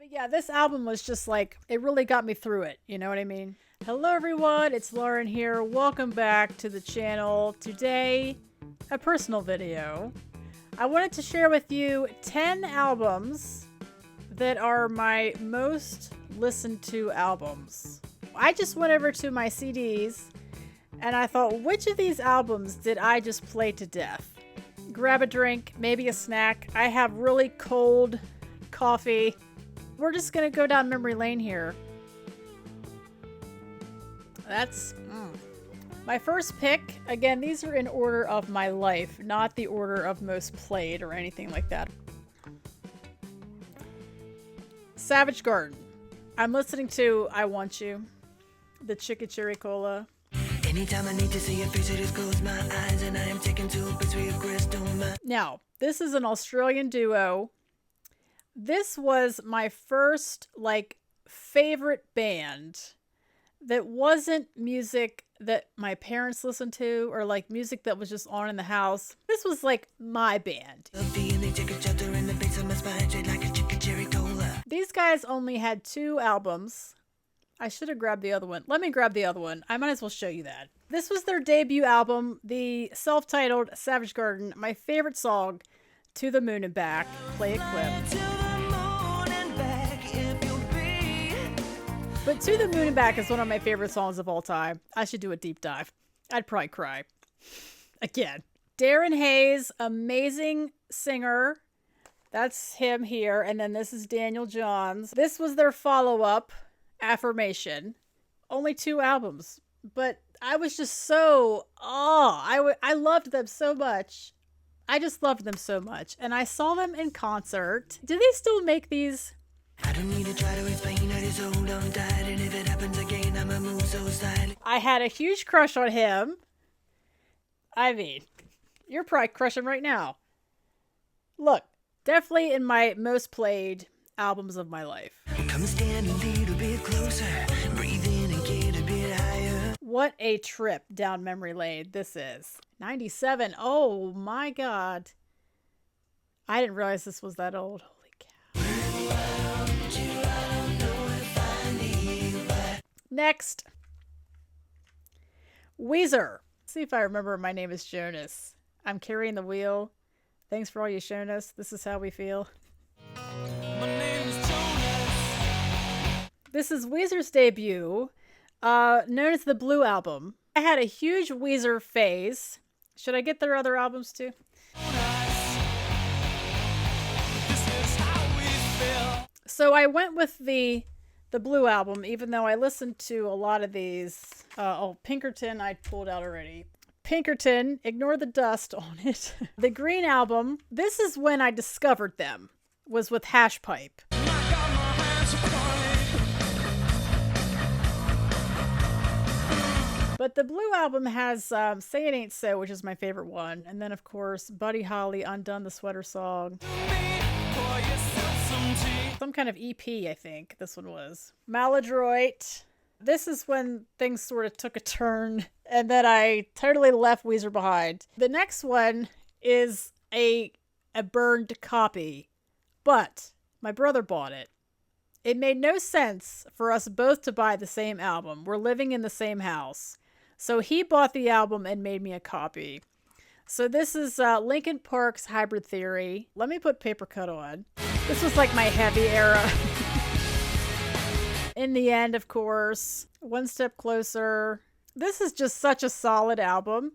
But yeah, this album was just like, it really got me through it. You know what I mean? Hello everyone, it's Lauren here. Welcome back to the channel. Today, a personal video. I wanted to share with you 10 albums that are my most listened to albums. I just went over to my CDs and I thought, which of these albums did I just play to death? Grab a drink, maybe a snack. I have really cold coffee. We're just gonna go down memory lane here. That's my first pick. Again, these are in order of my life, not the order of most played or anything like that. Savage Garden. I'm listening to I Want You, the Chicka Cherry Cola. Anytime I need to see your face, I just close my eyes and I am taken to a place where your crystal mind. Now, this is an Australian duo. This was my first, like, favorite band that wasn't music that my parents listened to or, like, music that was just on in the house. This was, like, my band. These guys only had 2 albums. I should have grabbed the other one. Let me grab the other one. I might as well show you that. This was their debut album, the self-titled Savage Garden. My favorite song, To the Moon and Back. Play a clip. But To the Moon and Back is one of my favorite songs of all time. I should do a deep dive. I'd probably cry. Again. Darren Hayes, amazing singer. That's him here. And then this is Daniel Johns. This was their follow-up, Affirmation. Only 2 albums. But I was just so... I loved them so much. I just loved them so much. And I saw them in concert. Do they still make these? I don't need to try to explain, I just hold on tight, and if it happens again, I'ma move so silent. I had a huge crush on him. I mean, you're probably crushing right now. Look, definitely in my most played albums of my life. Come stand a little bit closer, breathe in and get a bit higher. What a trip down memory lane this is. 97. Oh my God. I didn't realize this was that old. Holy cow. Next. Weezer. See if I remember. My name is Jonas. I'm carrying the wheel. Thanks for all you shown us. This is how we feel. My name is Jonas. This is Weezer's debut, known as the Blue Album. I had a huge Weezer phase. Should I get their other albums too? So I went with the Blue Album, even though I listened to a lot of these. Pinkerton I pulled out already. Pinkerton, ignore the dust on it. The Green Album, this is when I discovered them, was with Hash Pipe. But the Blue Album has Say It Ain't So, which is my favorite one. And then, of course, Buddy Holly, Undone the Sweater Song. Some kind of EP, I think this one was. Maladroit. This is when things sort of took a turn, and then I totally left Weezer behind. The next one is a burned copy, but my brother bought it. It made no sense for us both to buy the same album. We're living in the same house. So he bought the album and made me a copy. So this is Linkin Park's Hybrid Theory. Let me put Paper Cut on. This was like my heavy era. In the End, of course. One Step Closer. This is just such a solid album.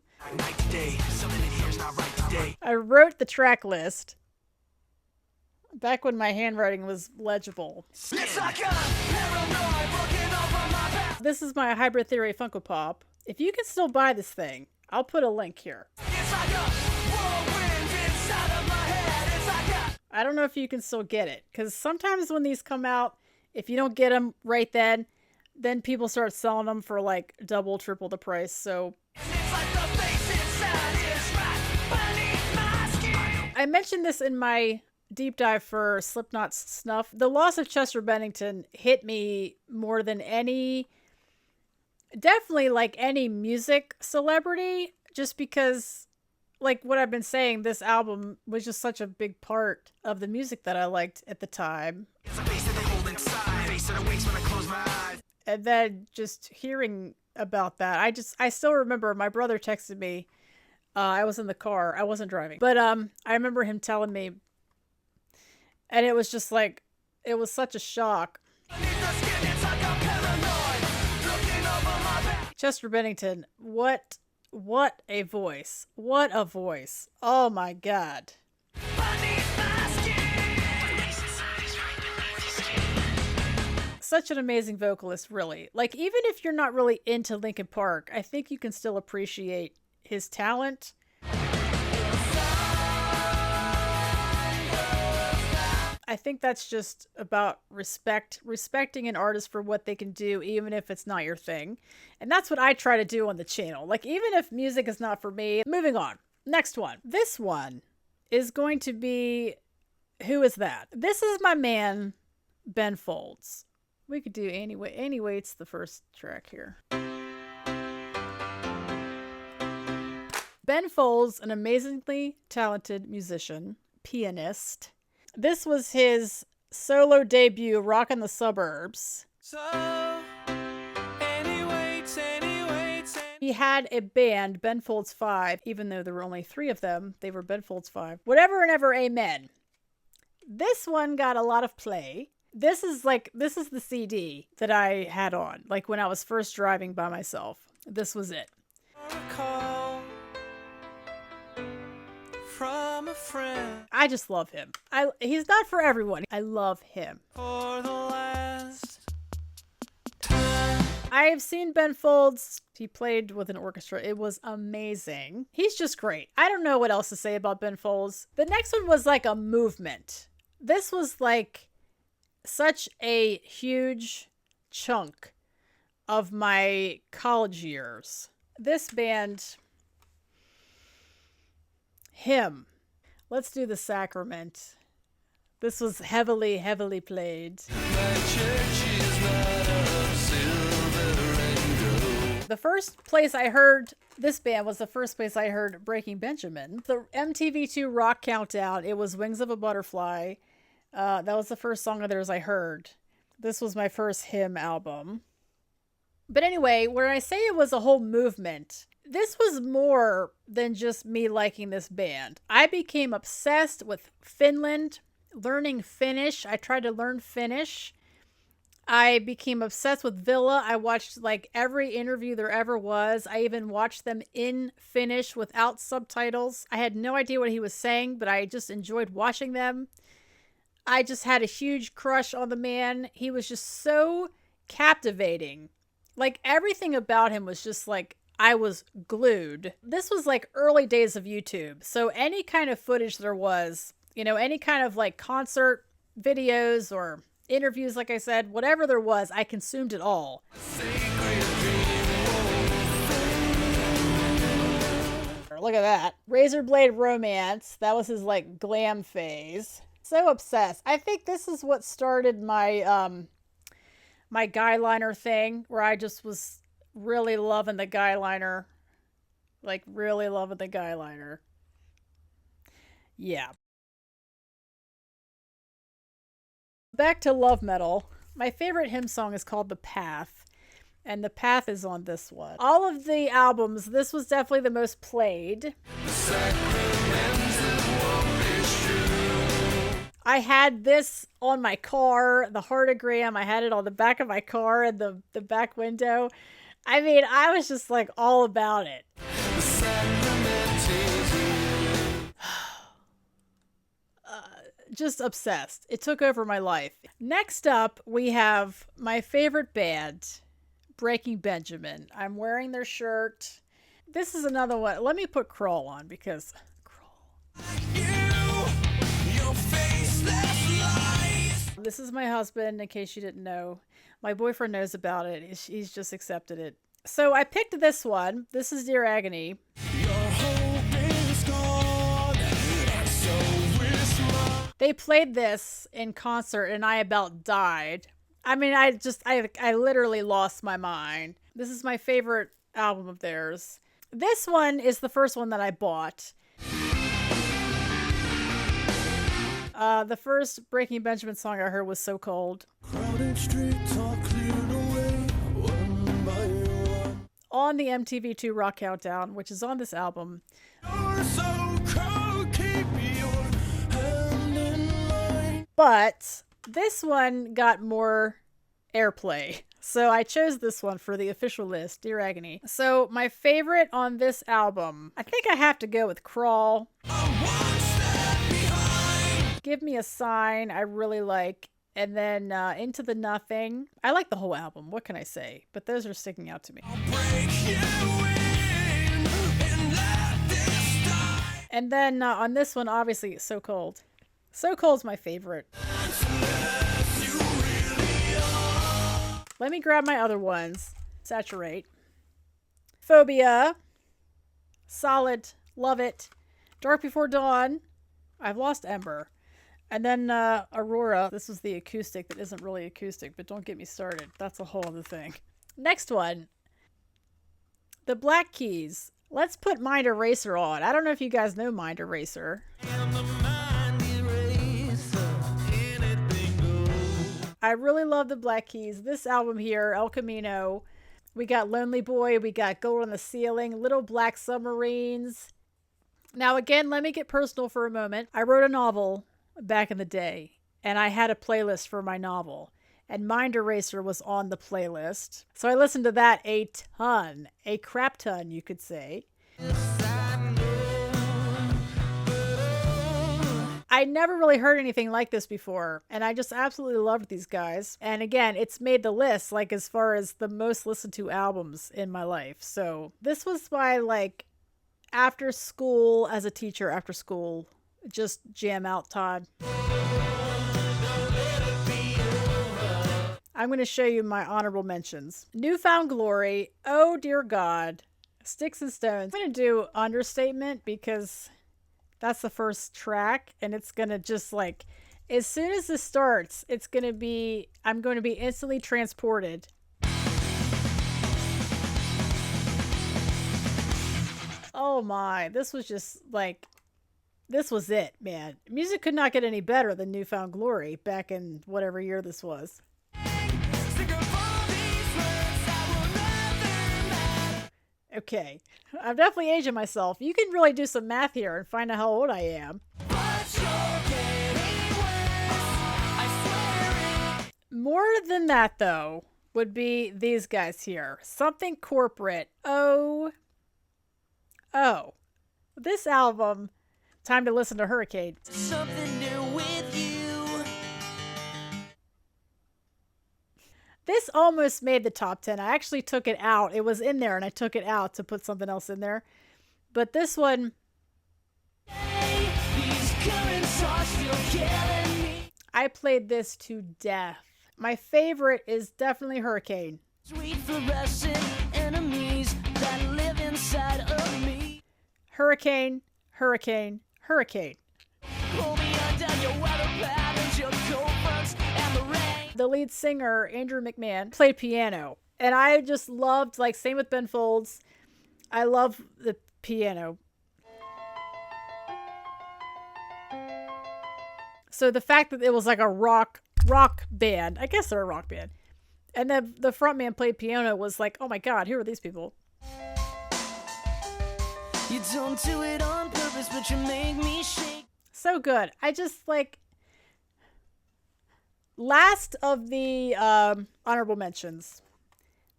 I wrote the track list back when my handwriting was legible. This is my Hybrid Theory Funko Pop. If you can still buy this thing, I'll put a link here. I don't know if you can still get it, because sometimes when these come out, if you don't get them right then people start selling them for like double, triple the price. So I mentioned this in my deep dive for Slipknot's Snuff. The loss of Chester Bennington hit me more than any, definitely like any music celebrity, just because, like what I've been saying, this album was just such a big part of the music that I liked at the time. set of wakes when I close my eyes. And then just hearing about that, I still remember my brother texted me. I was in the car. I wasn't driving. But I remember him telling me, and it was just like, it was such a shock. Chester Bennington, what a voice. What a voice. Oh my God. Such an amazing vocalist, really. Like, even if you're not really into Linkin Park, I think you can still appreciate his talent. I think that's just about respecting an artist for what they can do, even if it's not your thing. And that's what I try to do on the channel. Like, even if music is not for me. Moving on. Next one. This one is going to be, who is that? This is my man, Ben Folds. We could do anyway, it's the first track here. Ben Folds, an amazingly talented musician, pianist. This was his solo debut, Rockin' the Suburbs. So, anyway. He had a band, Ben Folds 5, even though there were only 3 of them, they were Ben Folds 5. Whatever and ever, amen. This one got a lot of play. This is the CD that I had on, like when I was first driving by myself. This was it. From a friend. I just love him. He's not for everyone. I love him. For the last time. I have seen Ben Folds. He played with an orchestra. It was amazing. He's just great. I don't know what else to say about Ben Folds. The next one was like a movement. This was like such a huge chunk of my college years. This band, him. Let's do The Sacrament. This was heavily played. The first place I heard this band was the first place I heard Breaking Benjamin. The MTV2 Rock Countdown, it was Wings of a Butterfly. That was the first song of theirs I heard. This was my first him album. But anyway, when I say it was a whole movement, this was more than just me liking this band. I became obsessed with Finland, learning Finnish. I tried to learn Finnish. I became obsessed with Villa. I watched like every interview there ever was. I even watched them in Finnish without subtitles. I had no idea what he was saying, but I just enjoyed watching them. I just had a huge crush on the man. He was just so captivating. Like, everything about him was just like, I was glued. This was like early days of YouTube. So any kind of footage there was, you know, any kind of like concert videos or interviews, like I said, whatever there was, I consumed it all. Look at that. Razor Blade Romance. That was his like glam phase. So obsessed. I think this is what started my my guy liner thing, where I just was really loving the guy liner. Like, really loving the guy liner. Yeah. Back to love metal. My favorite hymn song is called The Path, and The Path is on this one. All of the albums, this was definitely the most played. I had this on my car, the heartogram. I had it on the back of my car and the back window. I mean, I was just like all about it. Just obsessed. It took over my life. Next up, we have my favorite band, Breaking Benjamin. I'm wearing their shirt. This is another one. Let me put Crawl on because Crawl. This is my husband, in case you didn't know. My boyfriend knows about it. He's just accepted it. So I picked this one. This is Dear Agony. They played this in concert and I about died. I mean, I literally lost my mind. This is my favorite album of theirs. This one is the first one that I bought. The first Breaking Benjamin song I heard was So Cold. Crowded streets are cleared away, one by one. On the MTV2 Rock Countdown, which is on this album. You're so cold, keep your hand in mine. But this one got more airplay. So I chose this one for the official list, Dear Agony. So my favorite on this album, I think I have to go with Crawl. One step behind. Give Me a Sign, I really like. And then Into the Nothing. I like the whole album, what can I say? But those are sticking out to me. I'll break you in and let this die. And then on this one, obviously, So Cold. So Cold's my favorite. You really are. Let me grab my other ones. Saturate. Phobia. Solid. Love it. Dark Before Dawn. I've lost Ember. And then Aurora. This was the acoustic that isn't really acoustic, but don't get me started. That's a whole other thing. Next one. The Black Keys. Let's put Mind Eraser on. I don't know if you guys know Mind Eraser. And the mind eraser, anything goes. I really love the Black Keys. This album here, El Camino. We got Lonely Boy. We got Gold on the Ceiling. Little Black Submarines. Now again, let me get personal for a moment. I wrote a novel back in the day, and I had a playlist for my novel. And Mind Eraser was on the playlist. So I listened to that a ton. A crap ton, you could say. I never really heard anything like this before, and I just absolutely loved these guys. And again, it's made the list, like, as far as the most listened to albums in my life. So this was my, like, after school, as a teacher after school, just jam out time. I'm going to show you my honorable mentions. Newfound Glory, Oh Dear God, Sticks and Stones. I'm going to do Understatement because that's the first track, and it's going to just, like, as soon as this starts, it's going to be, I'm going to be instantly transported. Oh my, this was just, like, this was it, man. Music could not get any better than Newfound Glory back in whatever year this was. Okay, I'm definitely aging myself. You can really do some math here and find out how old I am. More than that, though, would be these guys here. Something Corporate. Oh. This album, time to listen to Hurricane. Something new with you. This almost made the top 10. I actually took it out. It was in there, and I took it out to put something else in there. But this one, These currents are still killing me. I played this to death. My favorite is definitely Hurricane. Sweet fluorescent enemies that live inside of me. Hurricane, Hurricane, Hurricane. Pull me under your weather patterns, your cold fronts, and the rain. The lead singer, Andrew McMahon, played piano. And I just loved, like, same with Ben Folds. I love the piano. So the fact that it was like a rock band, I guess they're a rock band, and the front man played piano was like, oh my god, who are these people? You don't do it on purpose, but you make me shake. So good. I just, like, last of the honorable mentions,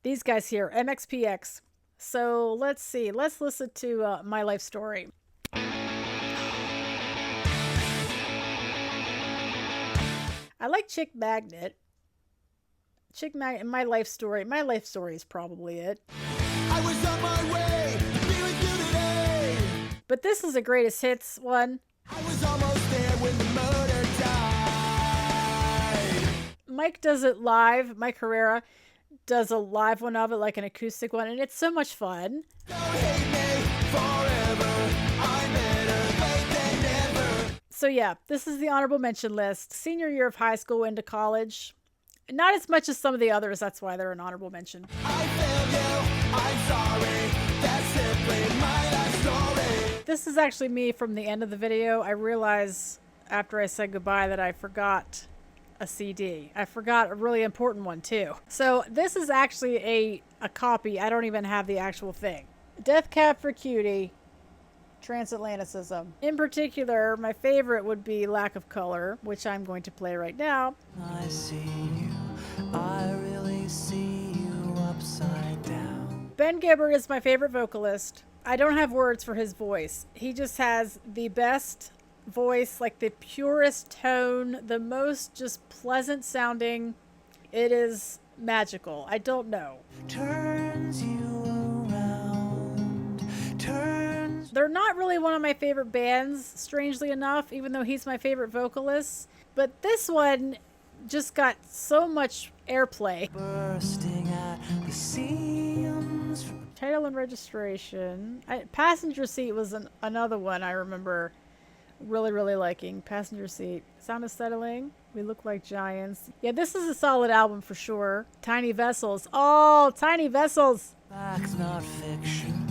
these guys here, MXPX. So let's see. Let's listen to My Life Story. I like Chick Magnet. Chick Magnet, My Life Story. My Life Story is probably it. I was on my way to be with you today. But this is a greatest hits one. I was almost there when the motor died. Mike does it live. Mike Herrera does a live one of it, like an acoustic one, and it's so much fun. Don't hate me forever. I'm better late than never. So yeah, this is the honorable mention list. Senior year of high school into college. Not as much as some of the others, that's why they're an honorable mention. I failed you. I'm sorry. That's simply my life story. This is actually me from the end of the video. I realize after I said goodbye that I forgot a CD. I forgot a really important one too. So this is actually a copy. I don't even have the actual thing. Death Cab for Cutie, Transatlanticism. In particular, my favorite would be Lack of Color, which I'm going to play right now. I see you, I really see you upside down. Ben Gibbard is my favorite vocalist. I don't have words for his voice. He just has the best voice, like the purest tone, the most just pleasant sounding. It is magical. I don't know. Turns you around, turns. They're not really one of my favorite bands, strangely enough, even though he's my favorite vocalist. But this one just got so much airplay. Bursting at the seams. Title and registration. Passenger Seat was another one I remember really liking. Passenger Seat. Sound Acetylene. We Look Like Giants. Yeah, this is a solid album for sure. Tiny Vessels. Oh, Tiny Vessels. Facts, not fiction.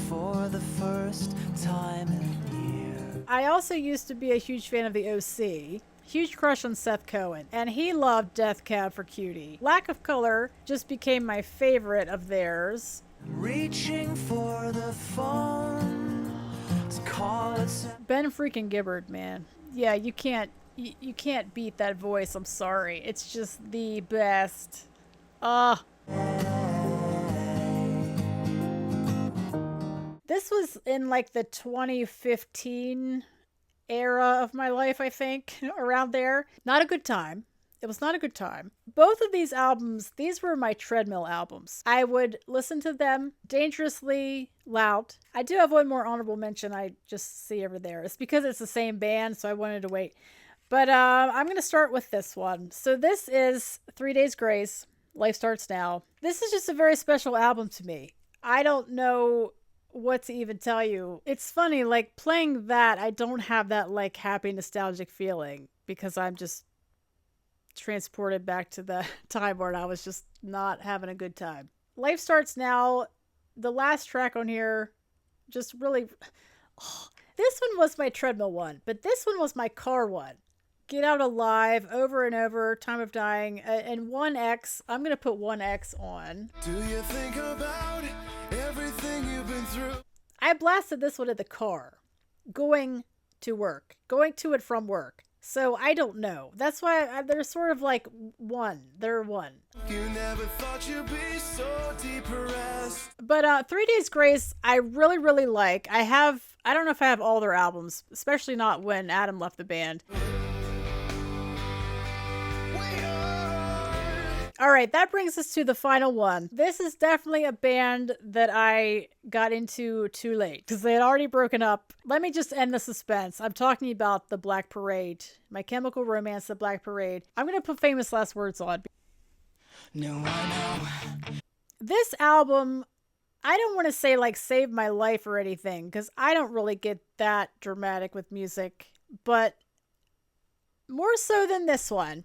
For the first time in a year. I also used to be a huge fan of the OC. Huge crush on Seth Cohen, and he loved Death Cab for Cutie. Lack of Color just became my favorite of theirs. Reaching for the phone to call it. Ben freaking Gibbard, man. Yeah, you can't beat that voice. I'm sorry. It's just the best. This was in like the 2015 era of my life, I think, around there. Not a good time. It was not a good time. Both of these albums, these were my treadmill albums. I would listen to them dangerously loud. I do have one more honorable mention I just see over there. It's because it's the same band, so I wanted to wait. But I'm going to start with this one. So this is 3 Days Grace, Life Starts Now. This is just a very special album to me. I don't know what to even tell you. It's funny, like playing that, I don't have that like happy nostalgic feeling because I'm just transported back to the time where I was just not having a good time. Life Starts Now, the last track on here, just really, this one was my treadmill one, but this one was my car one. Get Out Alive, Over and Over, Time of Dying, and 1X. I'm going to put 1X on. Do you think about everything you've been through? I blasted this one in the car, going to work, going to and from work. So I don't know. That's why they're sort of like one. They're one. You never thought you'd be so depressed. But 3 Days Grace, I really like. I don't know if I have all their albums, especially not when Adam left the band. All right, that brings us to the final one. This is definitely a band that I got into too late because they had already broken up. Let me just end the suspense. I'm talking about the Black Parade, My Chemical Romance, the Black Parade. I'm going to put Famous Last Words on. No, I know. This album, I don't want to say like saved my life or anything because I don't really get that dramatic with music, but more so than this one.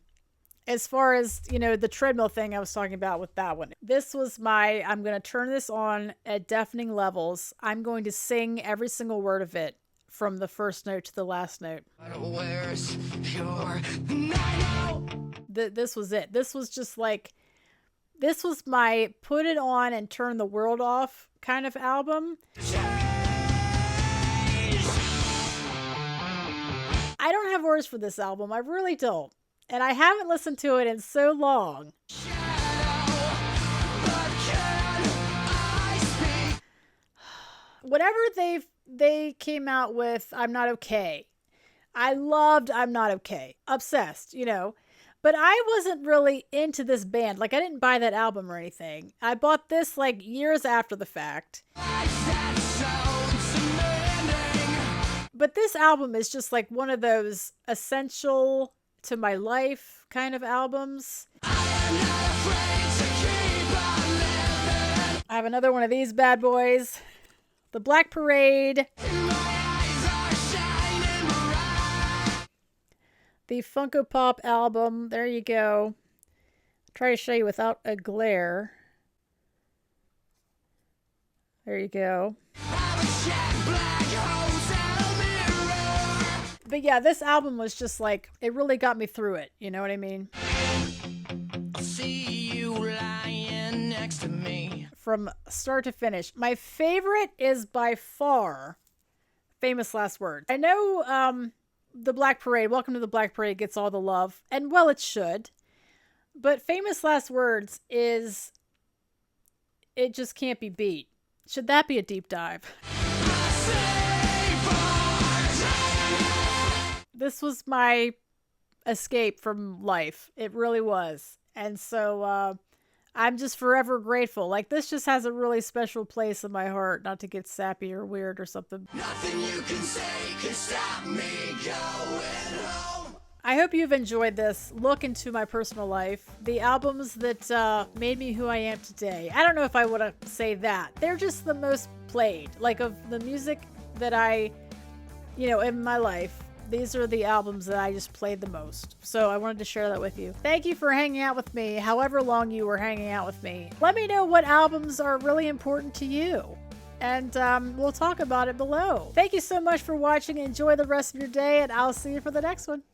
As far as, you know, the treadmill thing I was talking about with that one. This was I'm going to turn this on at deafening levels. I'm going to sing every single word of it from the first note to the last note. Where's your... This was it. This was just like, this was my put it on and turn the world off kind of album. I don't have words for this album. I really don't. And I haven't listened to it in so long. Whatever they came out with, I'm Not Okay. I loved I'm Not Okay. Obsessed, you know. But I wasn't really into this band. Like, I didn't buy that album or anything. I bought this, like, years after the fact. But this album is just, like, one of those essential to my life kind of albums. I have another one of these bad boys. The Black Parade. The Funko Pop album. There you go. Try to show you without a glare. There you go. But yeah, this album was just like, it really got me through it. You know what I mean? I see you lying next to me. From start to finish. My favorite is by far Famous Last Words. I know the Black Parade, Welcome to the Black Parade gets all the love. And well, it should. But Famous Last Words is, it just can't be beat. Should that be a deep dive? This was my escape from life. It really was. And so I'm just forever grateful. Like, this just has a really special place in my heart, not to get sappy or weird or something. Nothing you can say can stop me going home. I hope you've enjoyed this look into my personal life. The albums that made me who I am today. I don't know if I would say that. They're just the most played. Like, of the music that I, in my life, these are the albums that I just played the most. So I wanted to share that with you. Thank you for hanging out with me, however long you were hanging out with me. Let me know what albums are really important to you. And we'll talk about it below. Thank you so much for watching. Enjoy the rest of your day, and I'll see you for the next one.